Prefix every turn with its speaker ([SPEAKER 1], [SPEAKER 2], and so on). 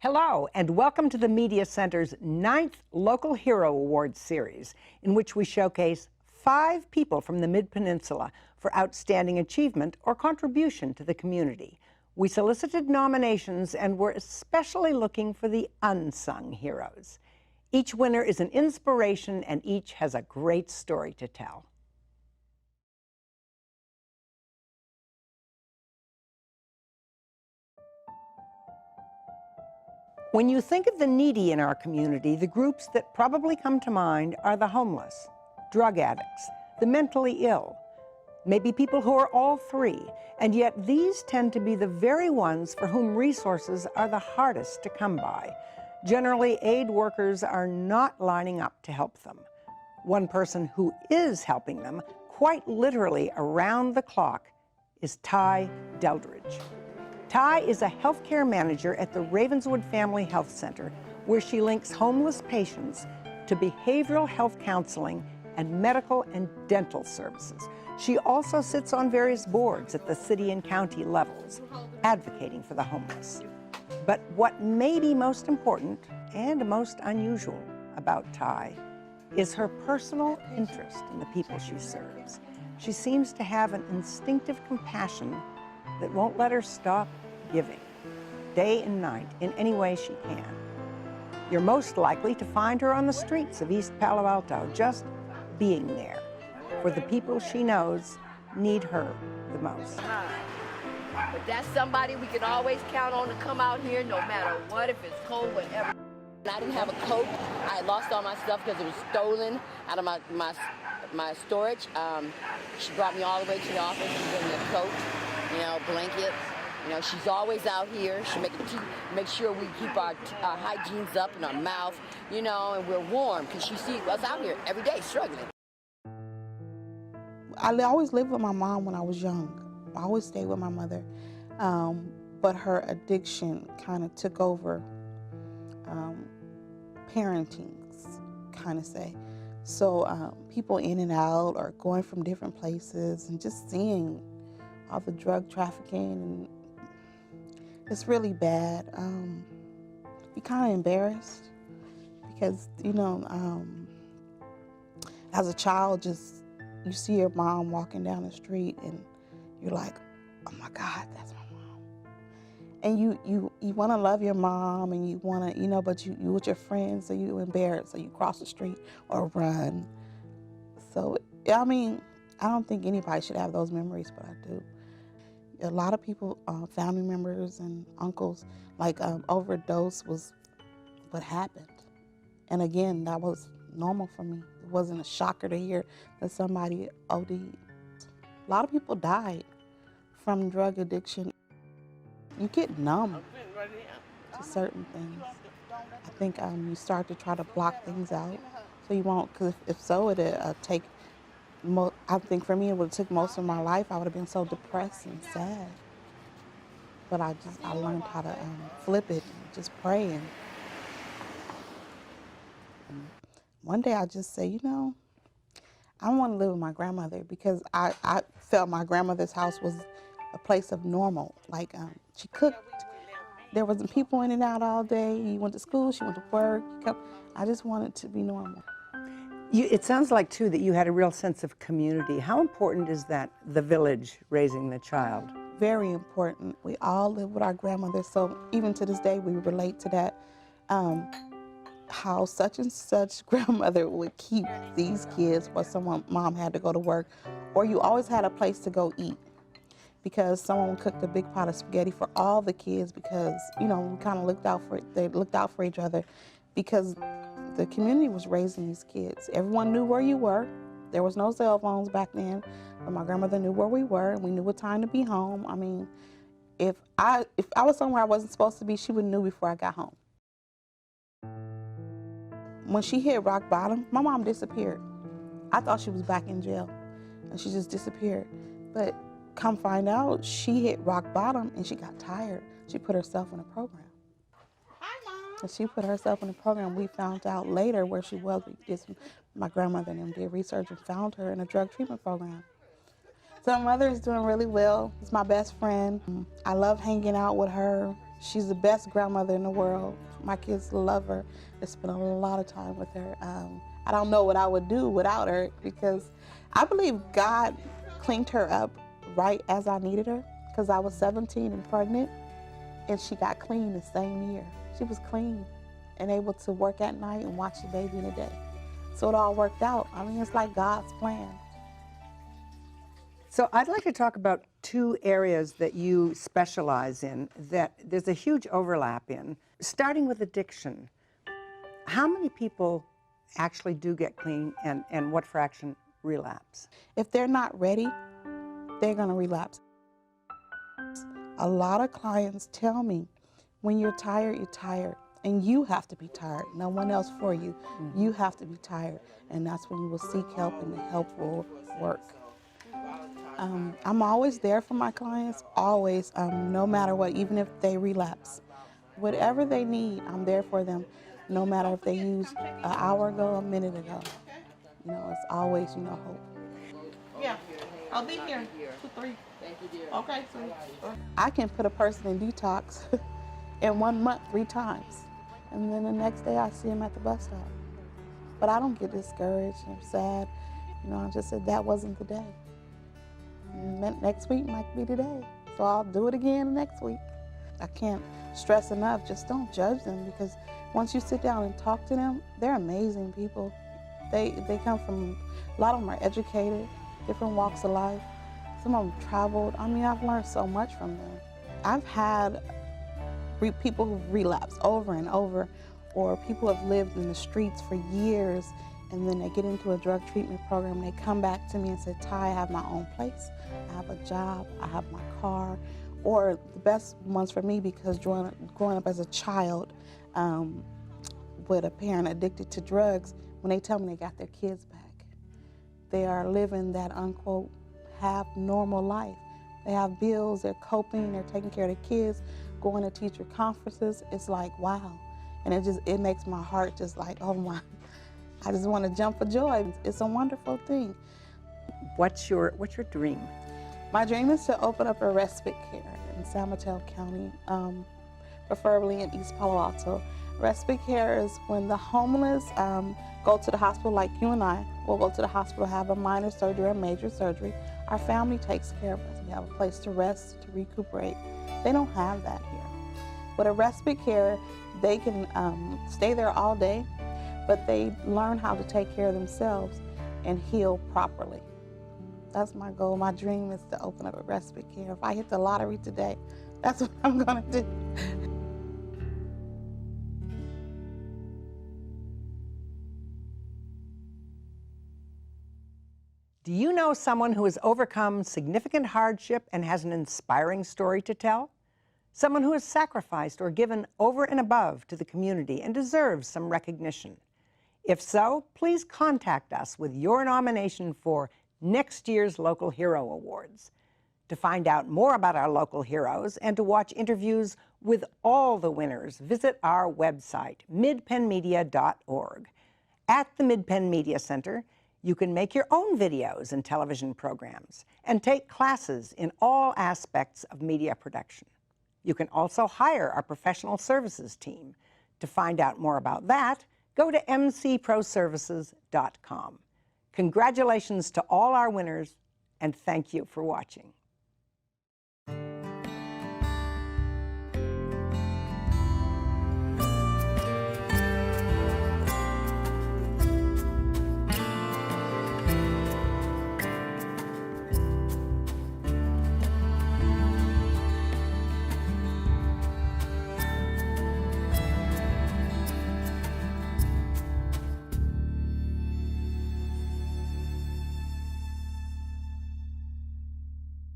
[SPEAKER 1] Hello, and welcome to the Media Center's 9th Local Hero Awards series, in which we showcase 5 people from the Mid-Peninsula for outstanding achievement or contribution to the community. We solicited nominations and were especially looking for the unsung heroes. Each winner is an inspiration, and each has a great story to tell. When you think of the needy in our community, the groups that probably come to mind are the homeless, drug addicts, the mentally ill, maybe people who are all three, and yet these tend to be the very ones for whom resources are the hardest to come by. Generally, aid workers are not lining up to help them. One person who is helping them, quite literally around the clock, is Ty Deldridge. Ty is a healthcare manager at the Ravenswood Family Health Center, where she links homeless patients to behavioral health counseling and medical and dental services. She also sits on various boards at the city and county levels, advocating for the homeless. But what may be most important and most unusual about Ty is her personal interest in the people she serves. She seems to have an instinctive compassion that won't let her stop giving, day and night, in any way she can. You're most likely to find her on the streets of East Palo Alto, just being there for the people she knows need her the most.
[SPEAKER 2] But that's somebody we can always count on to come out here no matter what, if it's cold, whatever. I didn't have a coat. I lost all my stuff because it was stolen out of my storage. She brought me all the way to the office. She gave me a coat, blankets. She's always out here. She makes sure we keep our hygienes up in our mouth, and we're warm because she sees us out here every day struggling.
[SPEAKER 3] I always lived with my mom when I was young. I always stayed with my mother, but her addiction kind of took over parenting, kind of say. So people in and out or going from different places and just seeing all the drug trafficking, and it's really bad. You're kind of embarrassed because, as a child, you see your mom walking down the street and you're like, oh my God, that's my mom. And you want to love your mom, and you want to, but you with your friends, so you're embarrassed, so you cross the street or run. So, I don't think anybody should have those memories, but I do. A lot of people, family members and uncles, overdose was what happened. And again, that was normal for me. It wasn't a shocker to hear that somebody OD'd. A lot of people died from drug addiction. You get numb to certain things. I think you start to try to block things out so you won't, because if so, it'll take, I think for me it would have took most of my life. I would have been so depressed and sad. But I learned how to flip it and just pray. And one day I just say, I want to live with my grandmother, because I felt my grandmother's house was a place of normal. She cooked. There wasn't people in and out all day. You went to school, she went to work. I just wanted to be normal.
[SPEAKER 1] It sounds like, too, that you had a real sense of community. How important is that, the village raising the child?
[SPEAKER 3] Very important. We all live with our grandmother, so even to this day we relate to that. How such and such grandmother would keep these kids while mom had to go to work, or you always had a place to go eat, because someone cooked a big pot of spaghetti for all the kids, because we kind of looked out for each other, because the community was raising these kids. Everyone knew where you were. There was no cell phones back then, but my grandmother knew where we were, and we knew what time to be home. If I was somewhere I wasn't supposed to be, she would have knew before I got home. When she hit rock bottom, my mom disappeared. I thought she was back in jail, and she just disappeared. But come find out, she hit rock bottom and she got tired. She put herself in a program. And she put herself in a program. We found out later where she was. My grandmother and them did research and found her in a drug treatment program. So my mother is doing really well. She's my best friend. I love hanging out with her. She's the best grandmother in the world. My kids love her. They spend a lot of time with her. I don't know what I would do without her, because I believe God cleaned her up right as I needed her, because I was 17 and pregnant, and she got clean the same year. She was clean and able to work at night and watch the baby in the day. So it all worked out. I mean, it's like God's plan.
[SPEAKER 1] So I'd like to talk about two areas that you specialize in that there's a huge overlap in, starting with addiction. How many people actually do get clean, and what fraction relapse?
[SPEAKER 3] If they're not ready, they're gonna relapse. A lot of clients tell me, when you're tired, you're tired. And you have to be tired, no one else for you. You have to be tired, and that's when you will seek help, and the help will work. I'm always there for my clients, always, no matter what, even if they relapse. Whatever they need, I'm there for them, no matter if they used an hour ago, a minute ago. You know, it's always, you know, hope. Yeah, I'll be here, 2-3.
[SPEAKER 2] Thank you, dear.
[SPEAKER 3] Okay, so I can put a person in detox in 1 month 3 times. And then the next day I see them at the bus stop. But I don't get discouraged and sad. You know, I just said that wasn't the day. And next week might be the day. So I'll do it again next week. I can't stress enough, just don't judge them, because once you sit down and talk to them, they're amazing people. They come from, a lot of them are educated, different walks of life. Some of them traveled. I mean, I've learned so much from them. I've had people who relapse over and over, or people have lived in the streets for years, and then they get into a drug treatment program, they come back to me and say, Ty, I have my own place, I have a job, I have my car. Or the best ones for me, because growing up as a child with a parent addicted to drugs, when they tell me they got their kids back, they are living that unquote half normal life. They have bills, they're coping, they're taking care of their kids, going to teacher conferences. It's like, wow. And it makes my heart just like, oh my, I just want to jump for joy. It's a wonderful thing.
[SPEAKER 1] What's your dream?
[SPEAKER 3] My dream is to open up a respite care in San Mateo County, preferably in East Palo Alto. Respite care is when the homeless go to the hospital, like you and I will go to the hospital, have a minor surgery or major surgery. Our family takes care of us. We have a place to rest, to recuperate. They don't have that here. With a respite care, they can stay there all day, but they learn how to take care of themselves and heal properly. That's my goal. My dream is to open up a respite care. If I hit the lottery today, that's what I'm gonna do.
[SPEAKER 1] Do you know someone who has overcome significant hardship and has an inspiring story to tell? Someone who has sacrificed or given over and above to the community and deserves some recognition? If so, please contact us with your nomination for next year's Local Hero Awards. To find out more about our local heroes and to watch interviews with all the winners, visit our website, midpennmedia.org. At the Mid-Penn Media Center, you can make your own videos and television programs and take classes in all aspects of media production. You can also hire our professional services team. To find out more about that, go to mcproservices.com. Congratulations to all our winners, and thank you for watching.